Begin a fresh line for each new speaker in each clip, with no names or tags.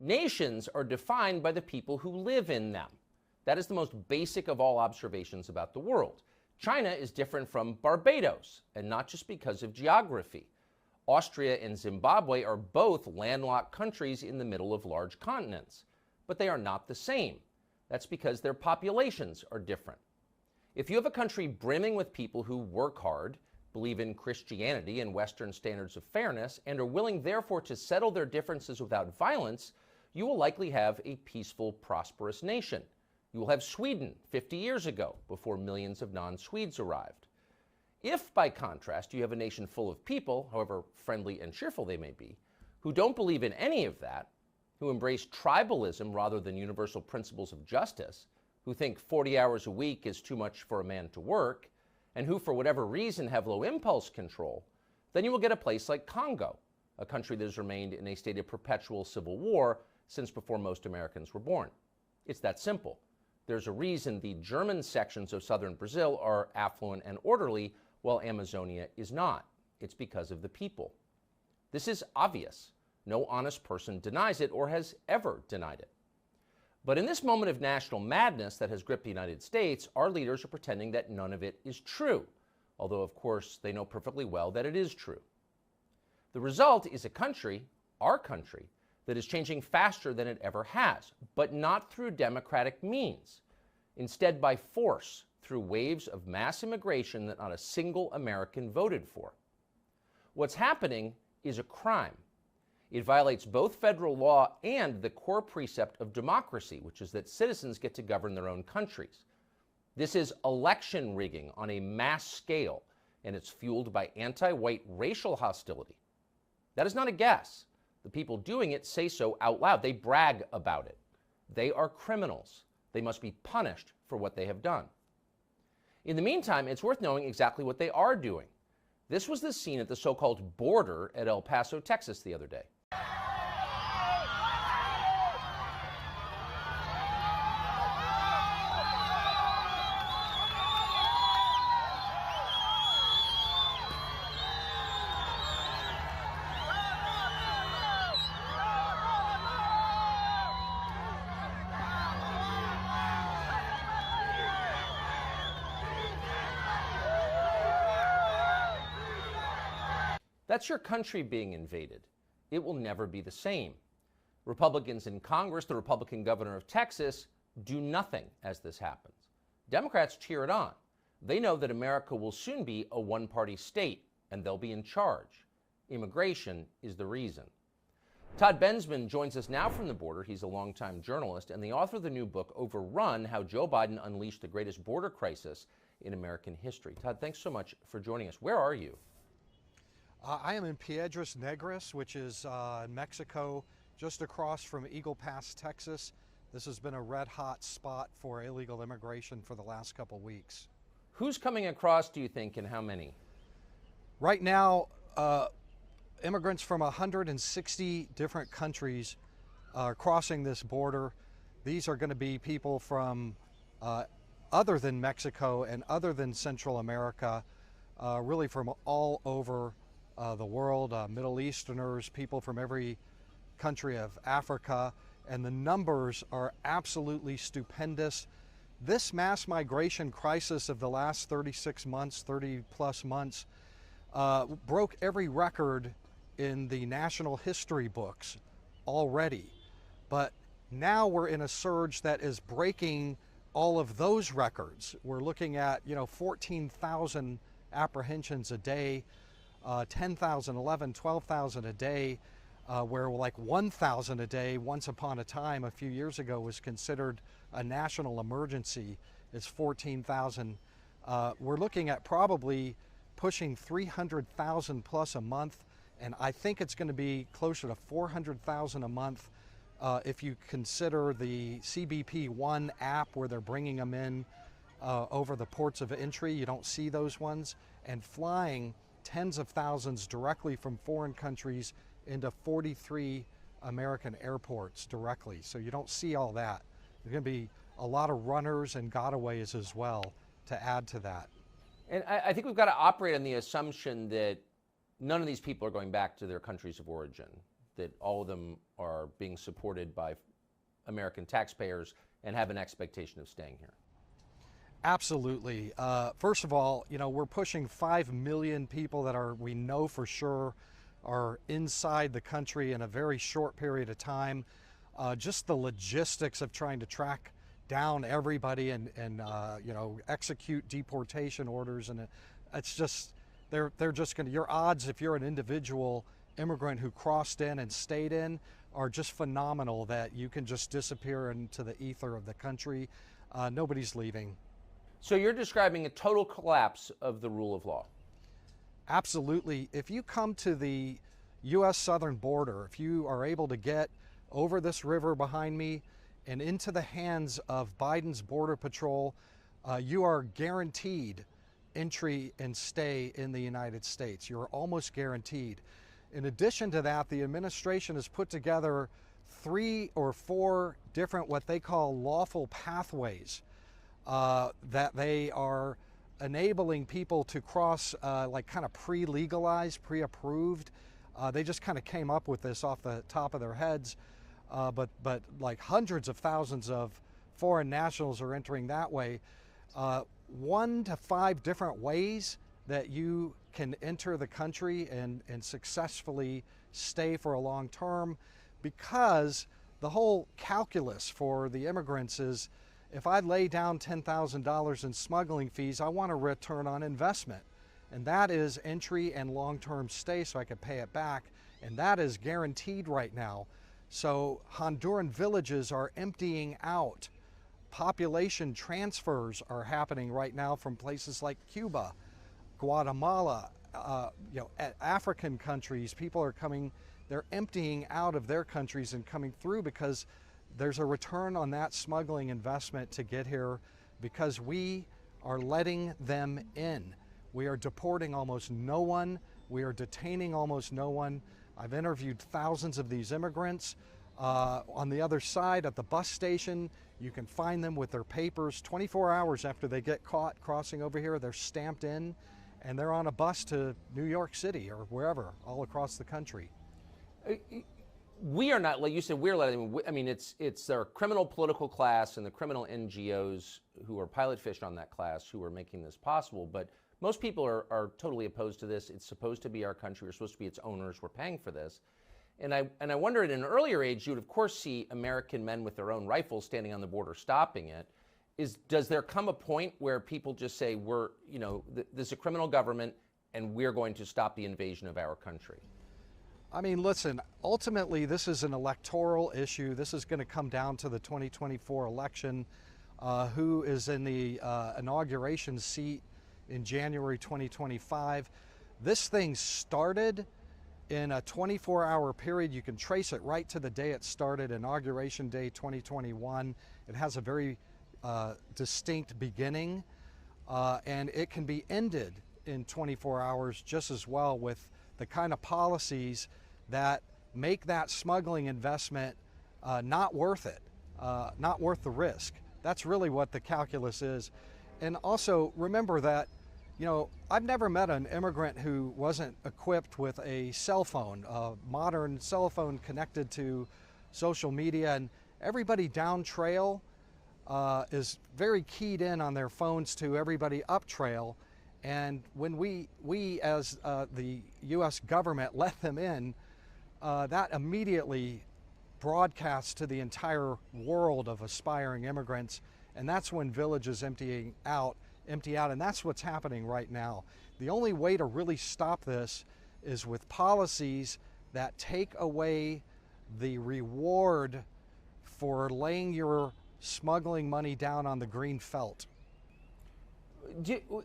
Nations are defined by the people who live in them. That is the most basic of all observations about the world. China is different from Barbados, and not just because of geography. Austria and Zimbabwe are both landlocked countries in the middle of large continents, but they are not the same. That's because their populations are different. If you have a country brimming with people who work hard, believe in Christianity and Western standards of fairness, and are willing therefore to settle their differences without violence, you will likely have a peaceful, prosperous nation. You will have Sweden 50 years ago, before millions of non-Swedes arrived. If, by contrast, you have a nation full of people, however friendly and cheerful they may be, who don't believe in any of that, who embrace tribalism rather than universal principles of justice, who think 40 hours a week is too much for a man to work, and who, for whatever reason, have low impulse control, then you will get a place like Congo, a country that has remained in a state of perpetual civil war since before most Americans were born. It's that simple. There's a reason the German sections of southern Brazil are affluent and orderly, while Amazonia is not. It's because of the people. This is obvious. No honest person denies it or has ever denied it. But in this moment of national madness that has gripped the United States, our leaders are pretending that none of it is true, although of course they know perfectly well that it is true. The result is a country, our country, that is changing faster than it ever has, but not through democratic means. Instead, by force, through waves of mass immigration that not a single American voted for. What's happening is a crime. It violates both federal law and the core precept of democracy, which is that citizens get to govern their own countries. This is election rigging on a mass scale, and it's fueled by anti-white racial hostility. That is not a guess. The people doing it say so out loud. They brag about it. They are criminals. They must be punished for what they have done. In the meantime, it's worth knowing exactly what they are doing. This was the scene at the so-called border at El Paso, Texas the other day. That's your country being invaded. It will never be the same. Republicans in Congress, the Republican governor of Texas, do nothing as this happens. Democrats cheer it on. They know that America will soon be a one-party state, and they'll be in charge. Immigration is the reason. Todd Bensman joins us now from the border. He's a longtime journalist and the author of the new book, Overrun: How Joe Biden Unleashed the Greatest Border Crisis in American History. Todd, thanks so much for joining us. Where are you?
I am in Piedras Negras, which is Mexico, just across from Eagle Pass, Texas. This has been a red-hot spot for illegal immigration for the last couple weeks.
Who's coming across, do you think, and how many?
Right now, immigrants from 160 different countries are crossing this border. These are going to be people from other than Mexico and other than Central America, really from all over the world, Middle Easterners, people from every country of Africa, and the numbers are absolutely stupendous. This mass migration crisis of the last 36 months, 30 plus months, broke every record in the national history books already. But now we're in a surge that is breaking all of those records. We're looking at, 14,000 apprehensions a day, 10,000, 11, 12,000 a day, where like 1,000 a day once upon a time a few years ago was considered a national emergency. It's 14,000. We're looking at probably pushing 300,000 plus a month, and I think it's going to be closer to 400,000 a month if you consider the CBP-1 app where they're bringing them in over the ports of entry. You don't see those ones, and flying tens of thousands directly from foreign countries into 43 American airports directly. So you don't see all that. There's going to be a lot of runners and gotaways as well to add to that.
And I think we've got to operate on the assumption that none of these people are going back to their countries of origin. that all of them are being supported by American taxpayers and have an expectation of staying here?
Absolutely. First of all, we're pushing 5 million people that we know for sure are inside the country in a very short period of time. Just the logistics of trying to track down everybody and execute deportation orders, and it's just they're just going to, your odds if you're an individual immigrant who crossed in and stayed in are just phenomenal that you can just disappear into the ether of the country. Nobody's leaving.
So you're describing a total collapse of the rule of law.
Absolutely. If you come to the U.S. southern border, if you are able to get over this river behind me and into the hands of Biden's Border Patrol, you are guaranteed entry and stay in the United States. You're almost guaranteed. In addition to that, the administration has put together 3 or 4 different what they call lawful pathways that they are enabling people to cross, like kind of pre-legalized, pre-approved. They just kind of came up with this off the top of their heads, but like hundreds of thousands of foreign nationals are entering that way. 1 to 5 different ways that you can enter the country and successfully stay for a long term, because the whole calculus for the immigrants is, if I lay down $10,000 in smuggling fees, I want a return on investment. And that is entry and long-term stay so I can pay it back. And that is guaranteed right now. So Honduran villages are emptying out. Population transfers are happening right now from places like Cuba, Guatemala, African countries. People are coming, they're emptying out of their countries and coming through because there's a return on that smuggling investment to get here, because we are letting them in. We are deporting almost no one. We are detaining almost no one. I've interviewed thousands of these immigrants. On the other side at the bus station, you can find them with their papers 24 hours after they get caught crossing over here. They're stamped in and they're on a bus to New York City or wherever, all across the country.
We are not, like you said, we're letting them. I mean, it's our criminal political class and the criminal NGOs who are pilot fished on that class who are making this possible. But most people are totally opposed to this. It's supposed to be our country. We're supposed to be its owners. We're paying for this. And I wonder, at an earlier age, you would of course see American men with their own rifles standing on the border stopping it. Does there come a point where people just say, this is a criminal government and we're going to stop the invasion of our country?
I mean, listen, ultimately this is an electoral issue. This is going to come down to the 2024 election. Who is in the inauguration seat in January 2025. This thing started in a 24-hour period. You can trace it right to the day it started, Inauguration Day 2021. It has a very distinct beginning, and it can be ended in 24 hours just as well, with the kind of policies that make that smuggling investment not worth it, not worth the risk. That's really what the calculus is. And also remember that, I've never met an immigrant who wasn't equipped with a cell phone, a modern cell phone connected to social media, and everybody down trail is very keyed in on their phones to everybody up trail. And when we as the U.S. government let them in, that immediately broadcasts to the entire world of aspiring immigrants, and that's when villages empty out, and that's what's happening right now. The only way to really stop this is with policies that take away the reward for laying your smuggling money down on the green felt.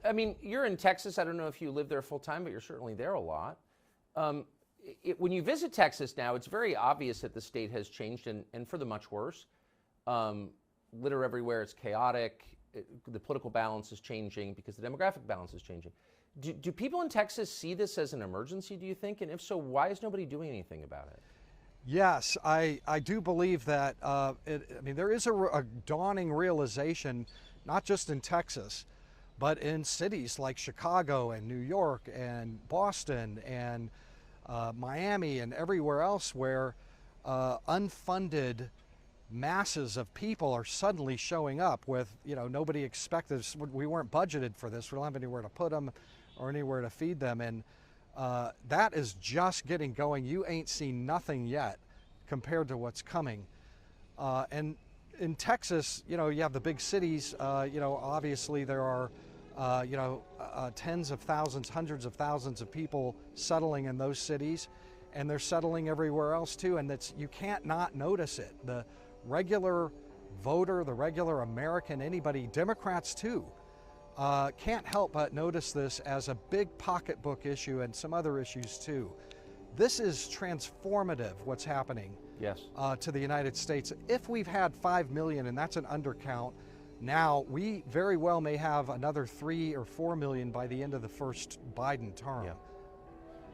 I mean, you're in Texas. I don't know if you live there full time, but you're certainly there a lot. When you visit Texas now, it's very obvious that the state has changed, and for the much worse. Litter everywhere, it's chaotic. The political balance is changing because the demographic balance is changing. Do people in Texas see this as an emergency, do you think? And if so, why is nobody doing anything about it?
Yes, I do believe that. There is a dawning realization, not just in Texas, but in cities like Chicago and New York and Boston and Miami and everywhere else where unfunded masses of people are suddenly showing up with, nobody expected, we weren't budgeted for this, we don't have anywhere to put them or anywhere to feed them, and that is just getting going. You ain't seen nothing yet compared to what's coming. And in Texas, you have the big cities, obviously there are, tens of thousands, hundreds of thousands of people settling in those cities, and they're settling everywhere else too, and you can't not notice it. The regular voter, the regular American, anybody, Democrats too, can't help but notice this as a big pocketbook issue and some other issues too. This is transformative, what's happening to the United States. If we've had 5 million, and that's an undercount, now we very well may have another 3 or 4 million by the end of the first Biden term.
Yeah.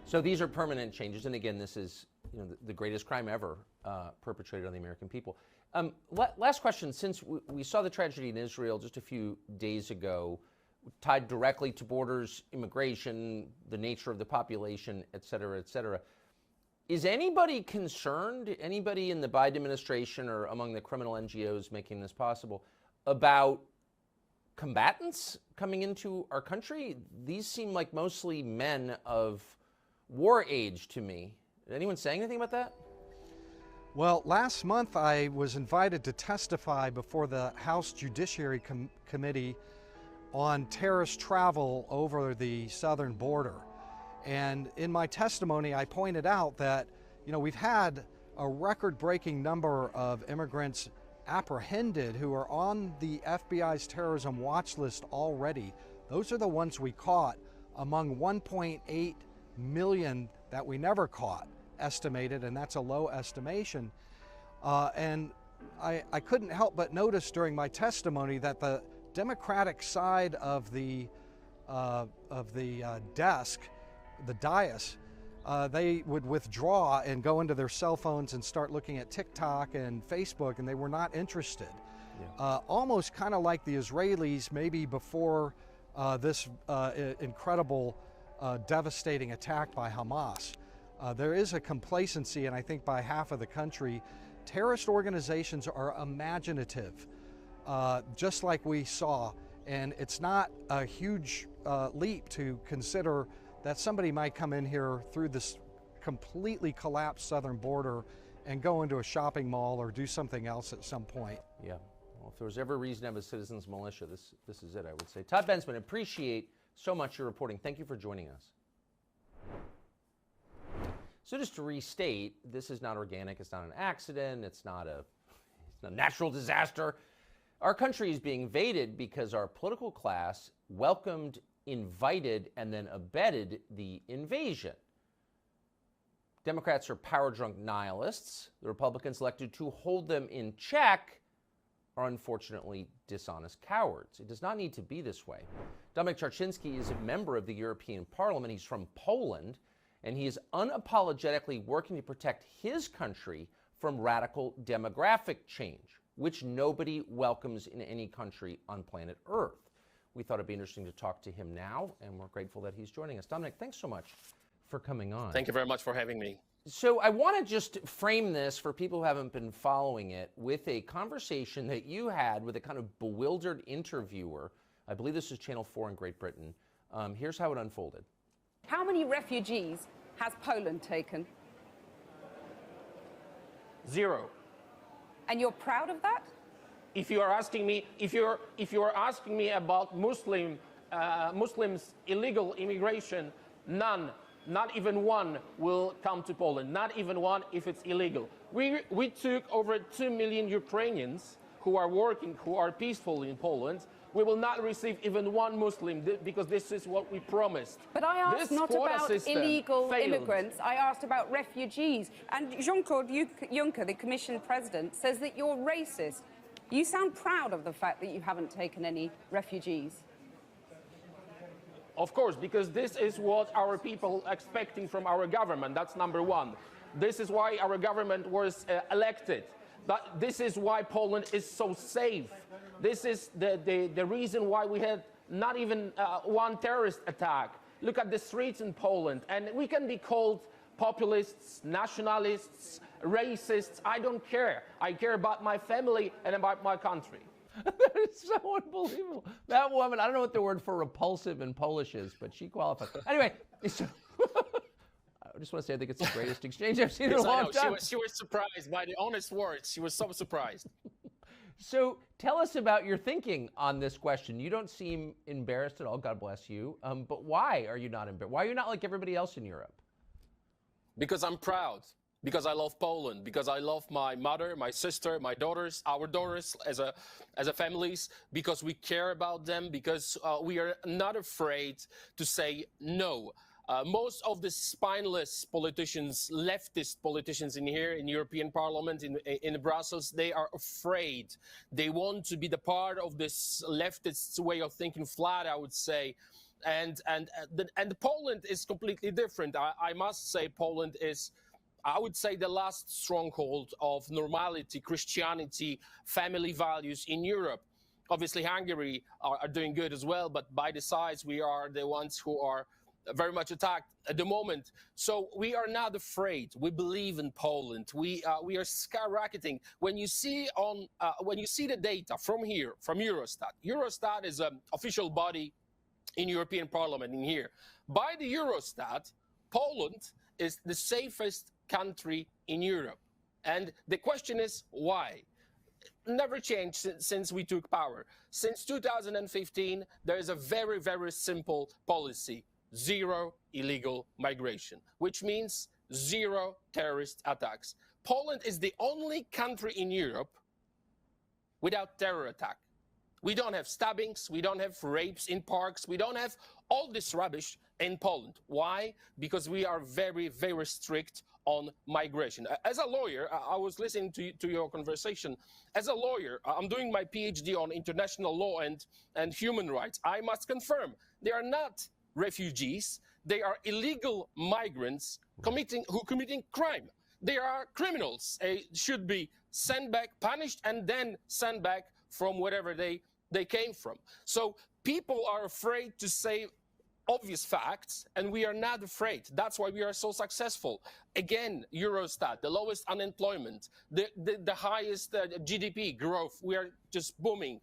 So these are permanent changes, and again, this is the greatest crime ever perpetrated on the American people. Last question, since we saw the tragedy in Israel just a few days ago, tied directly to borders, immigration, the nature of the population, et cetera, is anybody concerned, anybody in the Biden administration or among the criminal NGOs making this possible, about combatants coming into our country? These seem like mostly men of war age to me. Did anyone say anything about that?
Well, last month I was invited to testify before the House Judiciary Committee on terrorist travel over the southern border. And in my testimony, I pointed out that, we've had a record-breaking number of immigrants apprehended who are on the FBI's terrorism watch list already. Those are the ones we caught among 1.8 million that we never caught, estimated, and that's a low estimation. And I couldn't help but notice during my testimony that the Democratic side of the desk, the dais, they would withdraw and go into their cell phones and start looking at TikTok and Facebook, and they were not interested. Yeah. Almost kind of like the Israelis maybe before this incredible devastating attack by Hamas. There is a complacency, and I think by half of the country. Terrorist organizations are imaginative, just like we saw, and it's not a huge leap to consider that somebody might come in here through this completely collapsed southern border and go into a shopping mall or do something else at some point.
Yeah, well, if there was ever a reason to have a citizens militia, this is it, I would say. Todd Bensman, appreciate so much your reporting. Thank you for joining us. So just to restate, this is not organic, it's not an accident, it's not a natural disaster. Our country is being invaded because our political class welcomed, invited, and then abetted the invasion. Democrats are power-drunk nihilists. The Republicans elected to hold them in check are unfortunately dishonest cowards. It does not need to be this way. Dominik Tarczynski is a member of the European Parliament. He's from Poland, and he is unapologetically working to protect his country from radical demographic change, which nobody welcomes in any country on planet Earth. We thought it'd be interesting to talk to him now, and we're grateful that he's joining us. Dominik, thanks so much for coming on.
Thank you very much for having me.
So I want to just frame this for people who haven't been following it with a conversation that you had with a kind of bewildered interviewer. I believe this is Channel 4 in Great Britain. Here's how it unfolded.
How many refugees has Poland taken?
0.
And you're proud of that?
If you are asking me, if you are asking me about Muslims illegal immigration, none, not even one, will come to Poland. Not even one if it's illegal. We took over 2 million Ukrainians who are working, who are peaceful in Poland. We will not receive even one Muslim because this is what we promised.
But I asked not about illegal immigrants, I asked about refugees. And Jean-Claude Juncker, the Commission President, says that you're racist. You sound proud of the fact that you haven't taken any refugees.
Of course, because this is what our people are expecting from our government. That's number one. This is why our government was elected. But this is why Poland is so safe. This is the reason why we had not even one terrorist attack. Look at the streets in Poland, and we can be called populists, nationalists, racists. I don't care. I care about my family and about my country.
That is so unbelievable. That woman, I don't know what the word for repulsive in Polish is, but she qualifies. Anyway, so I just want to say I think it's the greatest exchange I've seen in a long time.
She was surprised by the honest words. She was so surprised.
So tell us about your thinking on this question. You don't seem embarrassed at all, God bless you. But why are you not embarrassed? Why are you not like everybody else in Europe?
Because I'm proud. Because I love Poland, because I love my mother, my sister, my daughters, our daughters as a families, because we care about them, because we are not afraid to say no. Most of the spineless politicians, leftist politicians in here, in European Parliament, in Brussels, they are afraid. They want to be the part of this leftist way of thinking, flat, I would say. And Poland is completely different. I must say Poland is, I would say, the last stronghold of normality, Christianity, family values in Europe. Obviously, Hungary are doing good as well, but by the size, we are the ones who are very much attacked at the moment. So we are not afraid. We believe in Poland. We are skyrocketing. When you see the data from here, from Eurostat. Eurostat is an official body in European Parliament in here. By the Eurostat, Poland is the safest country in Europe. And the question is why? Never changed since we took power. Since 2015, there is a very, very simple policy: zero illegal migration, which means zero terrorist attacks. Poland is the only country in Europe without terror attack. We don't have stabbings, we don't have rapes in parks, we don't have all this rubbish in Poland. Why? Because we are very, very strict on migration. As a lawyer, I was listening to your conversation. As a lawyer, I'm doing my PhD on international law and human rights. I must confirm they are not refugees. They are illegal migrants committing crime. They are criminals. They should be sent back, punished, and then sent back from wherever they came from. So people are afraid to say obvious facts, and we are not afraid. That's why we are so successful. Again, Eurostat, the lowest unemployment, the highest GDP growth. We are just booming.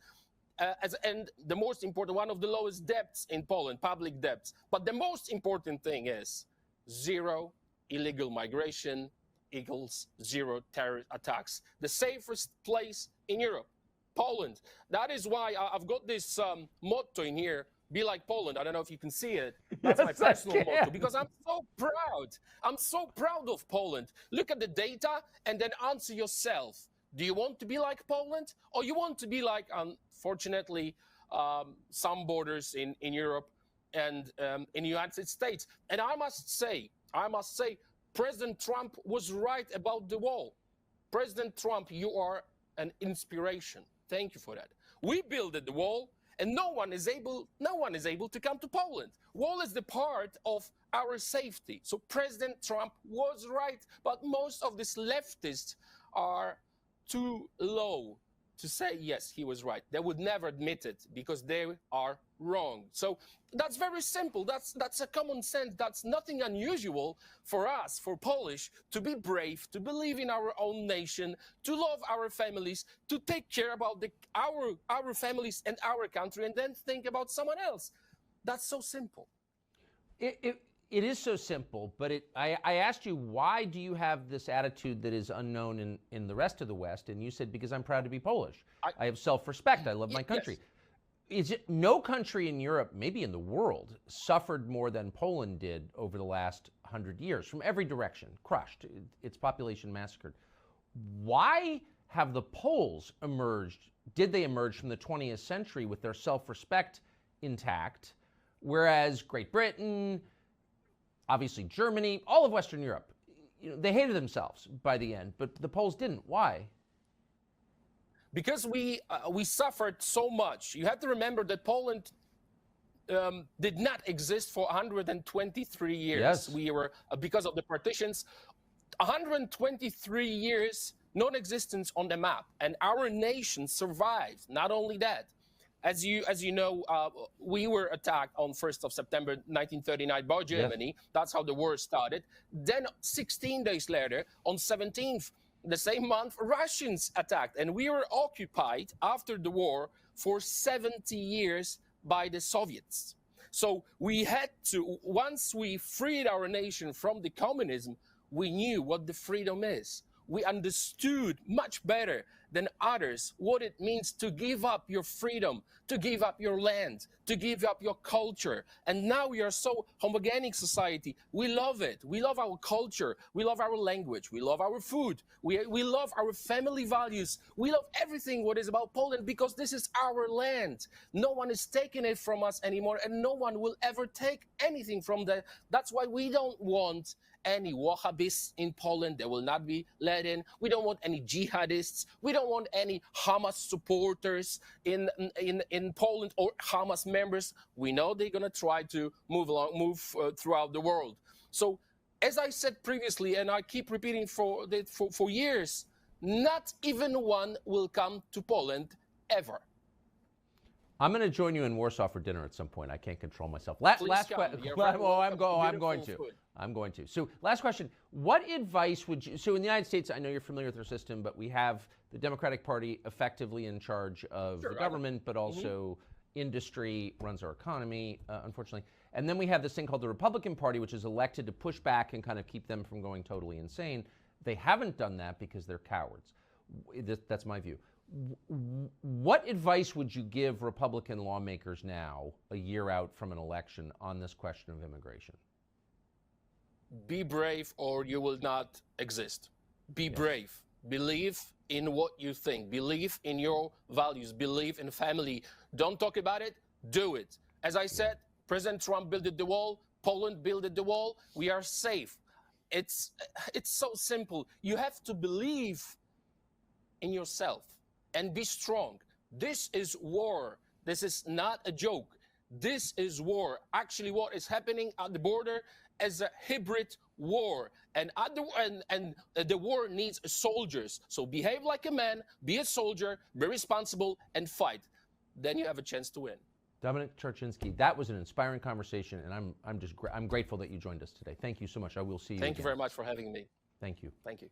And the most important, one of the lowest debts in Poland, public debts. But the most important thing is zero illegal migration equals zero terror attacks. The safest place in Europe, Poland. That is why I've got this motto in here: be like Poland. I don't know if you can see it. That's my personal motto, because I'm so proud. I'm so proud of Poland. Look at the data and then answer yourself. Do you want to be like Poland, or you want to be like, unfortunately, some borders in Europe and in the United States? And I must say, President Trump was right about the wall. President Trump, you are an inspiration. Thank you for that. We built the wall, and no one is able to come to Poland. Wall is the part of our safety. So President Trump was right, but most of these leftists are too low to say, yes, he was right. They would never admit it because they are wrong. So that's very simple. That's a common sense. That's nothing unusual for us, for Polish, to be brave, to believe in our own nation, to love our families, to take care about our families and our country, and then think about someone else. That's so simple.
It is so simple, but I asked you, why do you have this attitude that is unknown in the rest of the West? And you said, because I'm proud to be Polish. I have self-respect. I love my country. Yes. Is it no country in Europe, maybe in the world, suffered more than Poland did over the last 100 years from every direction, crushed, its population massacred? Why have the Poles emerged? Did they emerge from the 20th century with their self-respect intact, whereas Great Britain, obviously Germany, all of Western Europe, they hated themselves by the end, but the Poles didn't. Why?
Because we suffered so much. You have to remember that Poland did not exist for 123 years.
Yes.
We were, because of the partitions, 123 years non-existence on the map, and our nation survived. Not only that, as you know, we were attacked on 1st of September 1939 by Germany.
Yes.
That's how the war started. Then 16 days later, on 17th, the same month, Russians attacked. And we were occupied after the war for 70 years by the Soviets. So we had to, once we freed our nation from the communism, we knew what the freedom is. We understood much better than others what it means to give up your freedom, to give up your land, to give up your culture. And now we are so homogenic society. We love it. We love our culture. We love our language. We love our food. We love our family values. We love everything what is about Poland because this is our land. No one is taking it from us anymore, and no one will ever take anything from that. That's why we don't want any Wahhabists in Poland. They will not be let in. We don't want any jihadists. We don't want any Hamas supporters in Poland or Hamas members. We know they're going to try to move throughout the world. So, as I said previously, and I keep repeating for years, not even one will come to Poland ever.
I'm going to join you in Warsaw for dinner at some point. I can't control myself. Last question. I'm going to. So last question. What advice would you, so in the United States, I know you're familiar with our system, but we have the Democratic Party effectively in charge of the government, but also industry runs our economy, unfortunately. And then we have this thing called the Republican Party, which is elected to push back and kind of keep them from going totally insane. They haven't done that because they're cowards. That's my view. What advice would you give Republican lawmakers now, a year out from an election, on this question of immigration?
Be brave or you will not exist. Be brave. Believe in what you think. Believe in your values. Believe in family. Don't talk about it. Do it. As I said, President Trump built the wall. Poland built the wall. We are safe. It's so simple. You have to believe in yourself and be strong. This is war. This is not a joke. This is war. Actually, what is happening at the border is a hybrid war. And the war needs soldiers. So behave like a man, be a soldier, be responsible, and fight. Then you have a chance to win.
Dominic Czarczynski, that was an inspiring conversation, and I'm grateful that you joined us today. Thank you so much. I will see you
Thank
again.
you very much for having me.
Thank you.
Thank you.